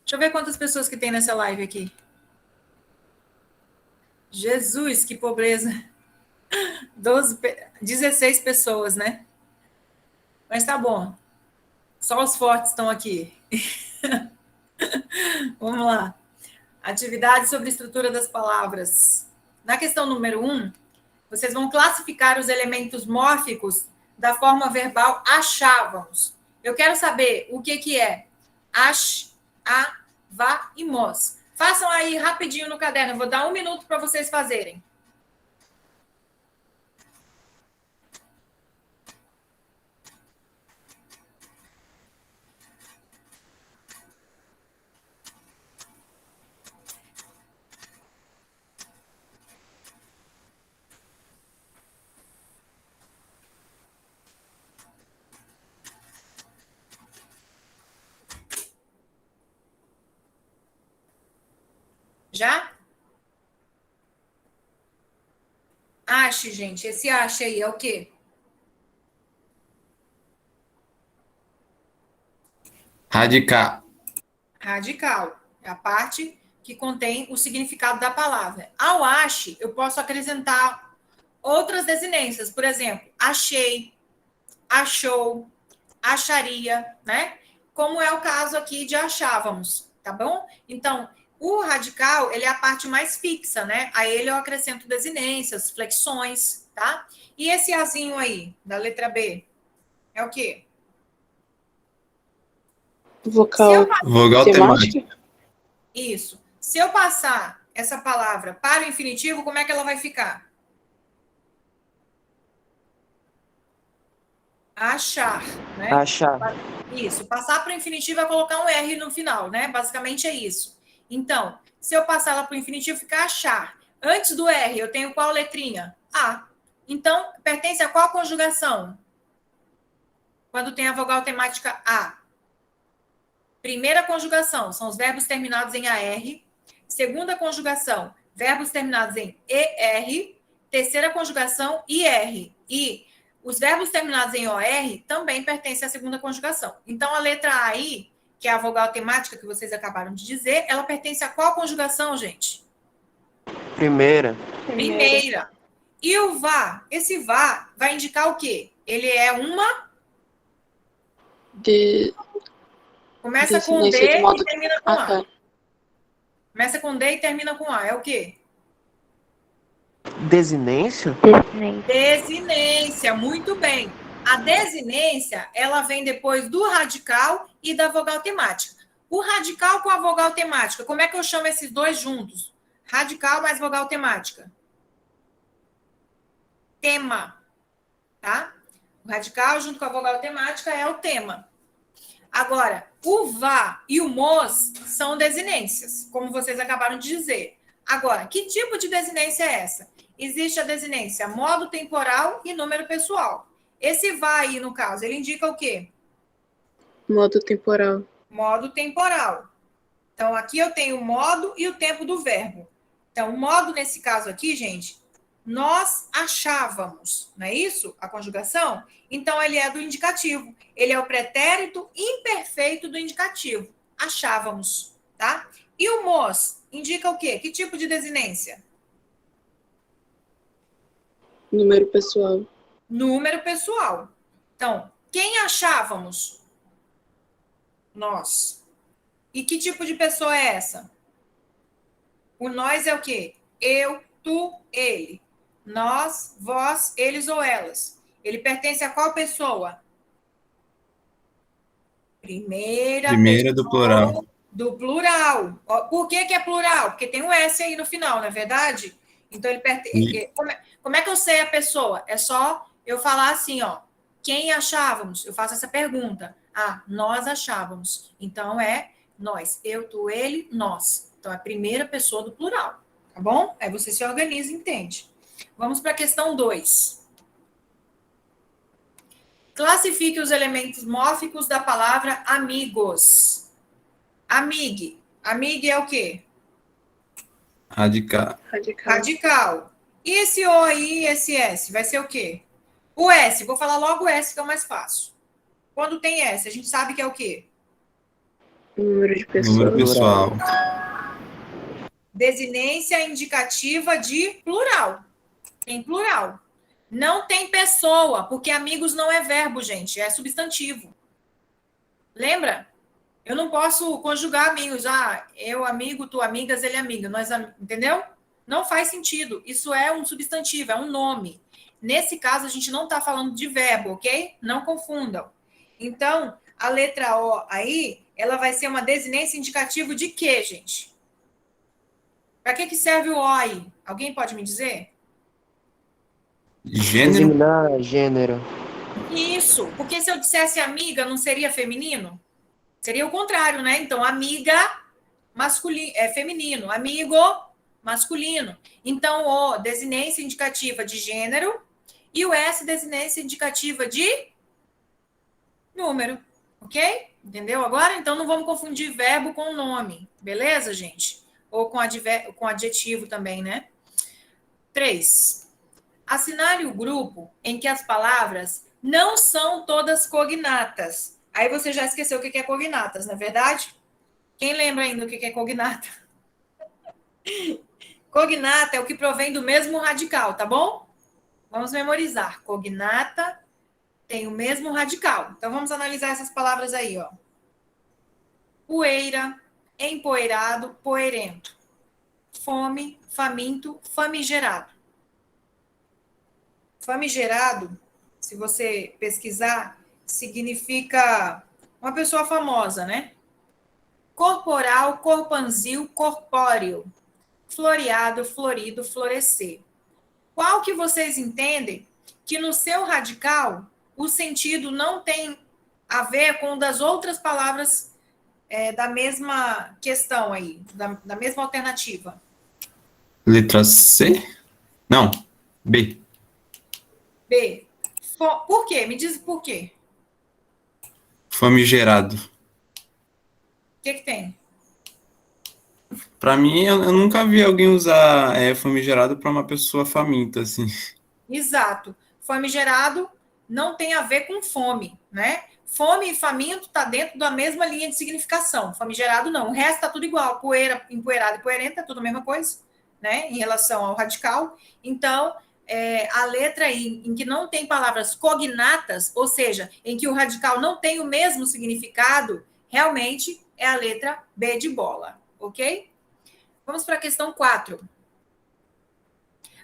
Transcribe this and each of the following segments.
Deixa eu ver quantas pessoas que tem nessa live aqui. Jesus, que pobreza. 16 pessoas, né? Mas tá bom. Só os fortes estão aqui. Vamos lá. Atividade sobre estrutura das palavras. Na questão número 1, vocês vão classificar os elementos mórficos da forma verbal achávamos. Eu quero saber o que é ach, a, vá e mos. Façam aí rapidinho no caderno. Eu vou dar 1 minuto para vocês fazerem. Já? Ache, gente. Esse ache aí é o quê? Radical. Radical. É a parte que contém o significado da palavra. Ao ache, eu posso acrescentar outras desinências. Por exemplo, achei, achou, acharia, né? Como é o caso aqui de achávamos, tá bom? Então, o radical, ele é a parte mais fixa, né? A ele eu acrescento desinências, flexões, tá? E esse azinho aí, da letra B, é o quê? Vogal Vogal temática. Isso. Se eu passar essa palavra para o infinitivo, como é que ela vai ficar? Achar, né? Achar. Isso. Passar para o infinitivo é colocar um R no final, né? Basicamente é isso. Então, se eu passar ela para o infinitivo, fica achar. Antes do R, eu tenho qual letrinha? A. Então, pertence a qual conjugação? Quando tem a vogal temática A. Primeira conjugação, são os verbos terminados em AR. Segunda conjugação, verbos terminados em ER. Terceira conjugação, IR. E os verbos terminados em OR também pertencem à segunda conjugação. Então, a letra A aí, que é a vogal temática que vocês acabaram de dizer, ela pertence a qual conjugação, gente? Primeira. E o vá? Esse vá vai indicar o quê? Ele é uma... Começa com D e termina com A. Começa com D e termina com A. É o quê? Desinência? Desinência, muito bem. A desinência, ela vem depois do radical e da vogal temática. O radical com a vogal temática, como é que eu chamo esses dois juntos? Radical mais vogal temática. Tema, tá? O radical junto com a vogal temática é o tema. Agora, o vá e o mos são desinências, como vocês acabaram de dizer. Agora, que tipo de desinência é essa? Existe a desinência modo temporal e número pessoal. Esse vá aí, no caso, ele indica o quê? Modo temporal. Modo temporal. Então, aqui eu tenho o modo e o tempo do verbo. Então, o modo, nesse caso aqui, gente, nós achávamos, não é isso? A conjugação? Então, ele é do indicativo. Ele é o pretérito imperfeito do indicativo. Achávamos, tá? E o mos indica o quê? Que tipo de desinência? Número pessoal. Número pessoal. Então, quem achávamos? Nós. E que tipo de pessoa é essa? O nós é o quê? Eu, tu, ele. Nós, vós, eles ou elas. Ele pertence a qual pessoa? Primeira pessoa do plural. do plural. Por que é plural? Porque tem um S aí no final, não é verdade? Então, ele pertence... Como é que eu sei a pessoa? É só eu falar assim, ó. Quem achávamos? Eu faço essa pergunta. Ah, nós achávamos. Então, é nós. Eu, tu, ele, nós. Então, é a primeira pessoa do plural. Tá bom? Aí você se organiza e entende. Vamos para a questão 2. Classifique os elementos mórficos da palavra amigos. Amigue. Amigue é o quê? Radical. Radical. E esse O aí e esse S? Vai ser o quê? O S, vou falar logo o S que é o mais fácil. Quando tem S, a gente sabe que é o quê? Número de pessoas. Número pessoal. Desinência indicativa de plural. Tem plural. Não tem pessoa, porque amigos não é verbo, gente, é substantivo. Lembra? Eu não posso conjugar amigos. Eu amigo, tu amigas, ele amiga. Entendeu? Não faz sentido. Isso é um substantivo, é um nome. Nesse caso, a gente não está falando de verbo, ok? Não confundam. Então, a letra O aí, ela vai ser uma desinência indicativa de quê, gente? Para que serve o O aí? Alguém pode me dizer? Gênero. Designar gênero. Isso, porque se eu dissesse amiga, não seria feminino? Seria o contrário, né? Então, amiga masculino, feminino, amigo masculino. Então, o desinência indicativa de gênero e o S desinência indicativa de número, ok? Entendeu agora? Então, não vamos confundir verbo com nome, beleza, gente? Ou com adjetivo também, né? 3. Assinale o grupo em que as palavras não são todas cognatas. Aí você já esqueceu o que é cognatas, não é verdade? Quem lembra ainda o que é cognata? Cognata é o que provém do mesmo radical, tá bom? Vamos memorizar. Cognata tem o mesmo radical. Então, vamos analisar essas palavras aí, ó. Poeira, empoeirado, poeirento. Fome, faminto, famigerado. Famigerado, se você pesquisar, significa uma pessoa famosa, né? Corporal, corpanzil, corpóreo. Floreado, florido, florescer. Qual que vocês entendem que no seu radical o sentido não tem a ver com das outras palavras da mesma questão aí, da mesma alternativa? Letra C? Não, B. B. Por quê? Me diz por quê. Famigerado. O que tem? Pra mim, eu nunca vi alguém usar famigerado pra uma pessoa faminta, assim. Exato. Famigerado não tem a ver com fome, né? Fome e faminto tá dentro da mesma linha de significação. Famigerado não. O resto tá tudo igual. Poeira, empoeirado e poeirento é tudo a mesma coisa, né? Em relação ao radical. Então, a letra aí, em que não tem palavras cognatas, ou seja, em que o radical não tem o mesmo significado, realmente é a letra B de bola, ok? Vamos para a questão 4.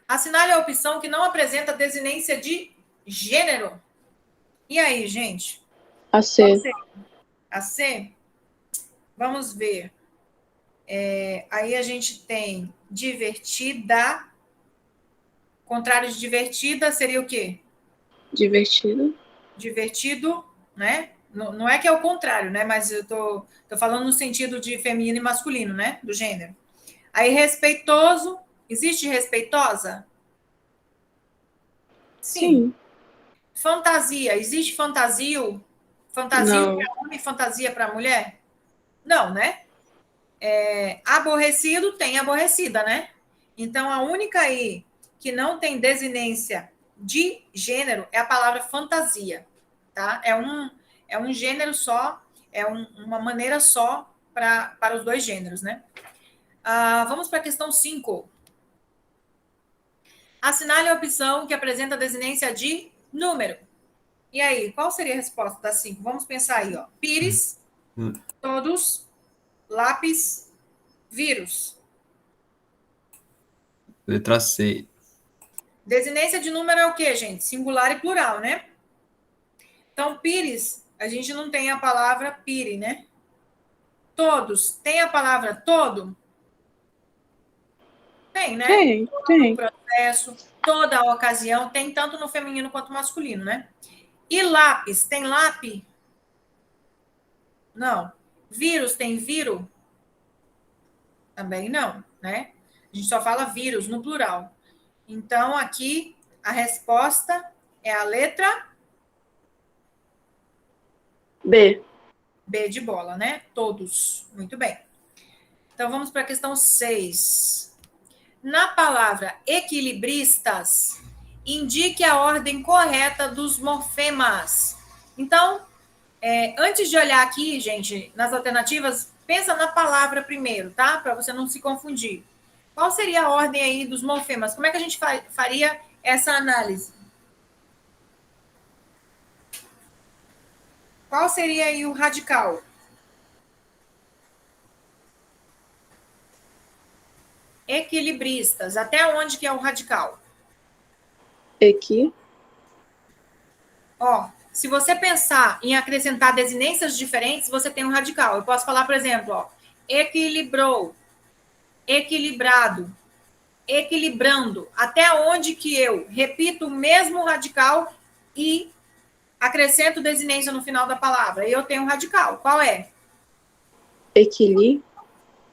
Assinale a opção que não apresenta desinência de gênero. E aí, gente? A C. A C? Vamos ver. Aí a gente tem divertida. Contrário de divertida seria o quê? Divertido. Divertido, né? Não é que é o contrário, né? Mas eu tô falando no sentido de feminino e masculino, né? Do gênero. Aí, respeitoso. Existe respeitosa? Sim. Fantasia. Existe fantasio? Fantasia para homem e fantasia para mulher? Não, né? Aborrecido tem aborrecida, né? Então, a única aí que não tem desinência de gênero é a palavra fantasia, tá? É um gênero só, uma maneira só para os dois gêneros, né? Vamos para a questão 5. Assinale a opção que apresenta a desinência de número. E aí, qual seria a resposta da 5? Vamos pensar aí, ó. Pires, todos, lápis, vírus. Letra C. Desinência de número é o quê, gente? Singular e plural, né? Então, pires, a gente não tem a palavra pire, né? Todos, tem a palavra todo? Tem, né? Tem. Todo processo, toda a ocasião, tem tanto no feminino quanto no masculino, né? E lápis, tem lápis? Não. Vírus, tem vírus? Também não, né? A gente só fala vírus no plural. Então, aqui, a resposta é a letra B. B de bola, né? Todos. Muito bem. Então, vamos para a questão 6. Na palavra equilibristas, indique a ordem correta dos morfemas. Então, Antes de olhar aqui, gente, nas alternativas, pensa na palavra primeiro, tá? Para você não se confundir. Qual seria a ordem aí dos morfemas? Como é que a gente faria essa análise? Qual seria aí o radical? Equilibristas. Até onde que é o radical? Equi. Ó, se você pensar em acrescentar desinências diferentes, você tem um radical. Eu posso falar, por exemplo, ó, equilibrou, equilibrado, equilibrando. Até onde que eu repito o mesmo radical e acrescento desinência no final da palavra? Eu tenho um radical. Qual é? Equili.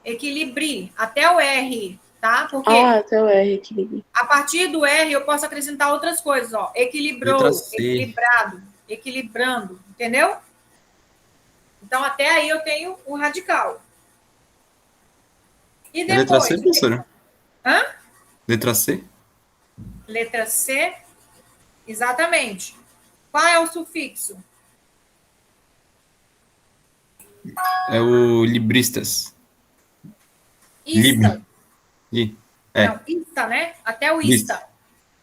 Equilibre, até o R, tá? Porque Até o R, equilíbrio. a partir do R eu posso acrescentar outras coisas, ó. Letra Equilibrou, C. equilibrado, equilibrando, entendeu? Então, até aí eu tenho o radical. E É letra depois? C, professora? Hã? Letra C? Letra C, exatamente. Qual é o sufixo? É o libristas. Ista. Li. É. Não, ista, né? Até o Ista. ista.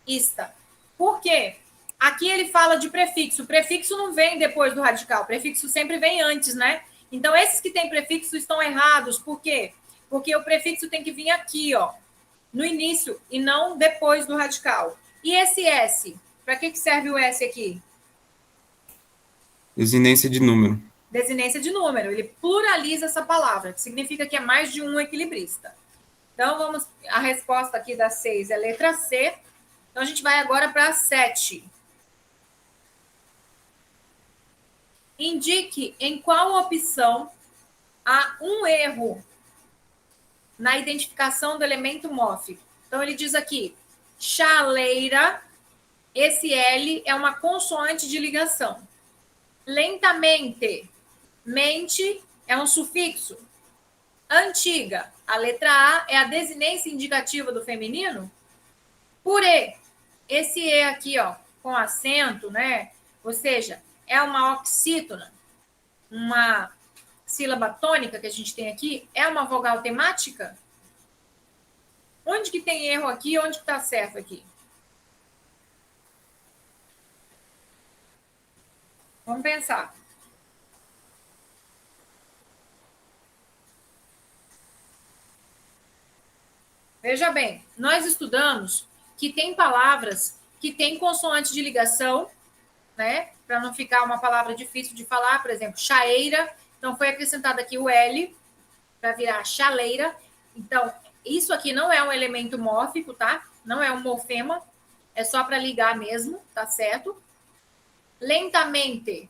Ista. Por quê? Aqui ele fala de prefixo. O prefixo não vem depois do radical. O prefixo sempre vem antes, né? Então, esses que têm prefixo estão errados. Por quê? Porque o prefixo tem que vir aqui, ó, no início, e não depois do radical. E esse S? Para que serve o S aqui? Desinência de número. Desinência de número. Ele pluraliza essa palavra, que significa que é mais de um equilibrista. Então, vamos. A resposta aqui da 6 é letra C. Então, a gente vai agora para a 7. Indique em qual opção há um erro na identificação do elemento mófico. Então, ele diz aqui, chaleira, esse L é uma consoante de ligação. Lentamente, mente é um sufixo. Antiga, a letra A é a desinência indicativa do feminino. Purê, esse E aqui, ó, com acento, né? Ou seja, é uma oxítona, uma sílaba tônica que a gente tem aqui, é uma vogal temática? Onde que tem erro aqui e onde que está certo aqui? Vamos pensar. Veja bem, nós estudamos que tem palavras que têm consoante de ligação, né? Para não ficar uma palavra difícil de falar, por exemplo, chaeira. Então, foi acrescentado aqui o L para virar chaleira. Então, isso aqui não é um elemento mórfico, tá? Não é um morfema. É só para ligar mesmo, tá certo? Lentamente,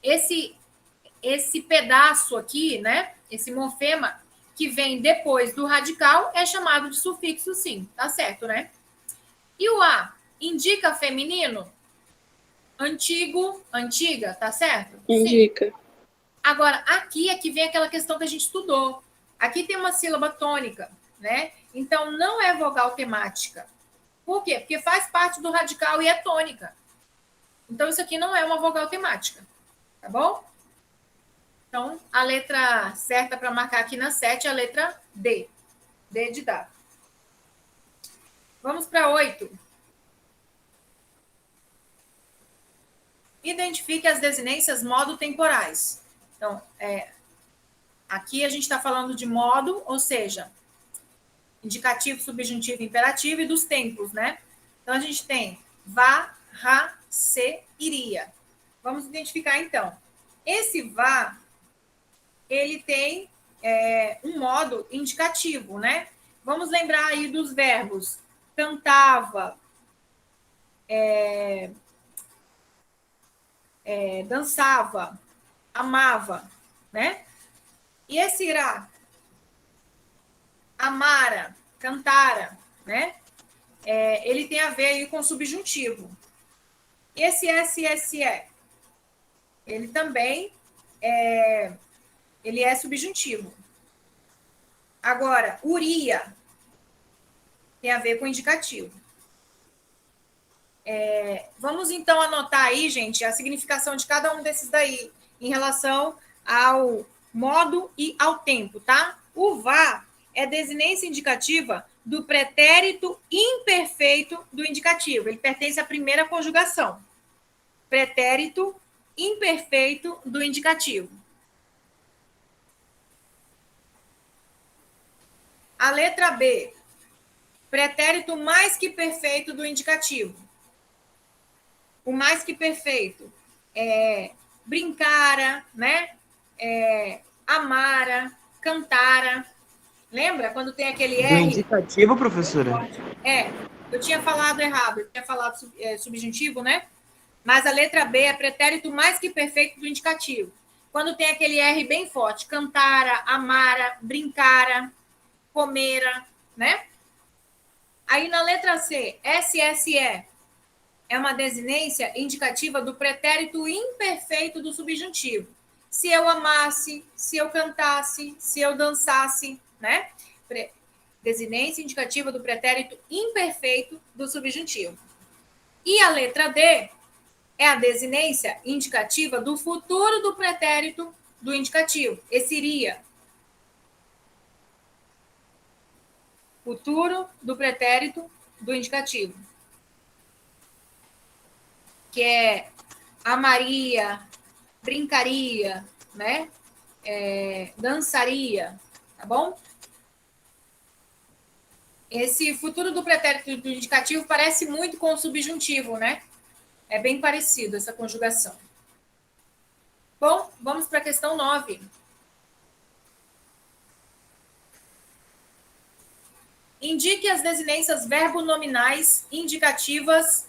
esse pedaço aqui, né? Esse morfema que vem depois do radical é chamado de sufixo, sim, tá certo, né? E o A indica feminino? Antigo, antiga, tá certo? Indica. Sim. Agora, aqui é que vem aquela questão que a gente estudou. Aqui tem uma sílaba tônica, né? Então, não é vogal temática. Por quê? Porque faz parte do radical e é tônica. Então, isso aqui não é uma vogal temática. Tá bom? Então, a letra certa para marcar aqui na 7 é a letra D. D de dado. Vamos para 8. Identifique as desinências modo-temporais. Então, aqui a gente está falando de modo, ou seja, indicativo, subjuntivo, imperativo e dos tempos, né? Então, a gente tem vá, ra, se, iria. Vamos identificar, então. Esse vá, ele tem um modo indicativo, né? Vamos lembrar aí dos verbos cantava, dançava, amava, né? E esse irá, amara, cantara, né? Ele tem a ver aí com subjuntivo. E esse SSE, ele também ele é subjuntivo. Agora, uria tem a ver com indicativo. Vamos então anotar aí, gente, a significação de cada um desses daí. em relação ao modo e ao tempo, tá? O vá é desinência indicativa do pretérito imperfeito do indicativo. Ele pertence à primeira conjugação. Pretérito imperfeito do indicativo. A letra B, pretérito mais que perfeito do indicativo. O mais que perfeito é brincara, né? Amara, cantara. Lembra quando tem aquele Do R? indicativo, professora? Eu tinha falado errado, eu tinha falado subjuntivo, né? Mas a letra B é pretérito mais que perfeito do indicativo. Quando tem aquele R bem forte, cantara, amara, brincara, comera, né? Aí na letra C, SSE é uma desinência indicativa do pretérito imperfeito do subjuntivo. Se eu amasse, se eu cantasse, se eu dançasse, né? Desinência indicativa do pretérito imperfeito do subjuntivo. E a letra D é a desinência indicativa do futuro do pretérito do indicativo. Esse iria. Futuro do pretérito do indicativo. Que é amaria, brincaria, né? Dançaria, tá bom? Esse futuro do pretérito do indicativo parece muito com o subjuntivo, né? É bem parecido essa conjugação. Bom, vamos para a questão 9. Indique as desinências verbonominais indicativas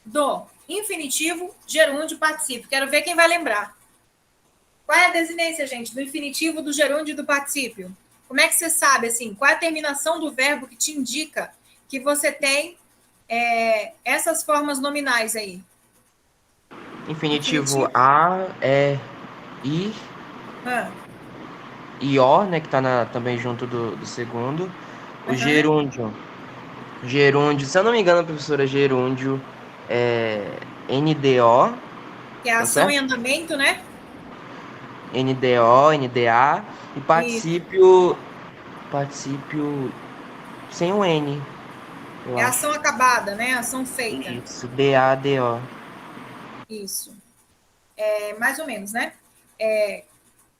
do infinitivo, gerúndio, particípio. Quero ver quem vai lembrar. Qual é a desinência, gente, do infinitivo, do gerúndio e do particípio? Como é que você sabe, assim, qual é a terminação do verbo que te indica que você tem essas formas nominais aí? Infinitivo A, E, I, e O, né, que tá também junto do segundo. O gerúndio. Gerúndio, se eu não me engano, professora, gerúndio é NDO. Que é a ação em andamento, né? NDO, NDA. E particípio sem o N. É a ação acabada, né? A ação feita. Isso, DADO. Isso. Mais ou menos, né?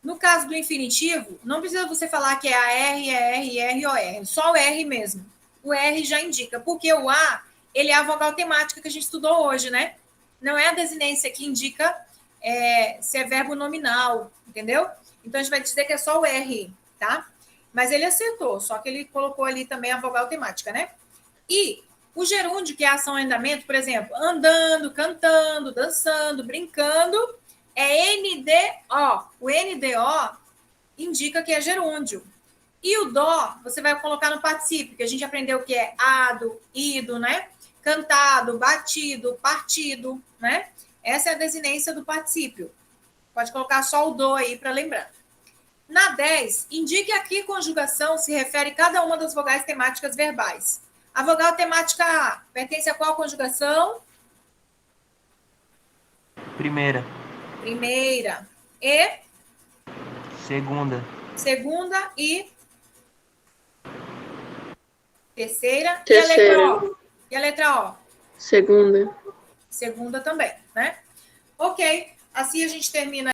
No caso do infinitivo, não precisa você falar que é a R, R, R ou R. Só o R mesmo. O R já indica. Porque o A, ele é a vogal temática que a gente estudou hoje, né? Não é a desinência que indica se é verbo nominal, entendeu? Então, a gente vai dizer que é só o R, tá? Mas ele acertou, só que ele colocou ali também a vogal temática, né? E o gerúndio, que é a ação em andamento, por exemplo, andando, cantando, dançando, brincando, é NDO. O NDO indica que é gerúndio. E o dó, você vai colocar no particípio, que a gente aprendeu que é ado, ido, né? Cantado, batido, partido, né? Essa é a desinência do particípio. Pode colocar só o do aí para lembrar. Na 10, indique a que conjugação se refere cada uma das vogais temáticas verbais. A vogal temática A pertence a qual conjugação? Primeira. Primeira. E? Segunda. Segunda e? Terceira. Terceira. E a letra O? E a letra O? Segunda. Segunda também, né? Ok. Assim a gente termina